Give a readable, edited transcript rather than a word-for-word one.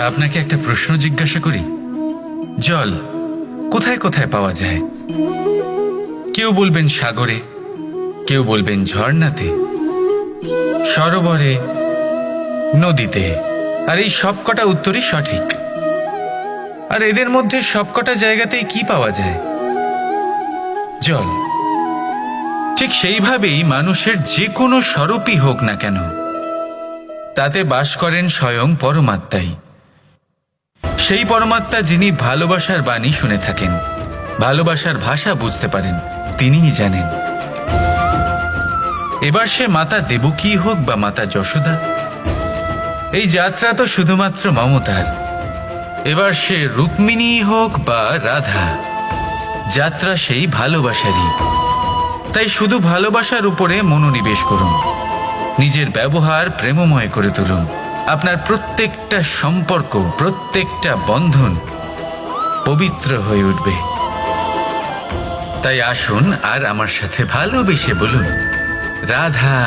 আপনাকে একটা প্রশ্ন জিজ্ঞাসা করি, জল কোথায় কোথায় পাওয়া যায়? কেউ বলবেন সাগরে, কেউ বলবেন ঝর্ণাতে, সরোবরে, নদীতে। আর এই সবকটা উত্তরই সঠিক। আর এদের মধ্যে সবকটা জায়গাতেই কি পাওয়া যায়? জল। ঠিক সেইভাবেই মানুষের যে কোনো স্বরূপই হোক না কেন, তাতে বাস করেন স্বয়ং পরমাত্মাই। সেই পরমাত্মা যিনি ভালোবাসার বাণী শুনে থাকেন, ভালোবাসার ভাষা বুঝতে পারেন, তিনিই জানেন। এবার সে মাতা দেবকী হোক বা মাতা যশোদা, এই যাত্রা তো শুধুমাত্র মমতার। এবার সে রুক্মিণী হোক বা রাধা, যাত্রা সেই ভালোবাসারই। তাই শুধু ভালোবাসার উপরে মনোনিবেশ করুন, নিজের ব্যবহার প্রেমময় করে তুলুন। আপনার প্রত্যেকটা সম্পর্ক, প্রত্যেকটা বন্ধন পবিত্র হয়ে উঠবে। তাই আসুন আর আমার সাথে ভালোবেসে বলুন, রাধা।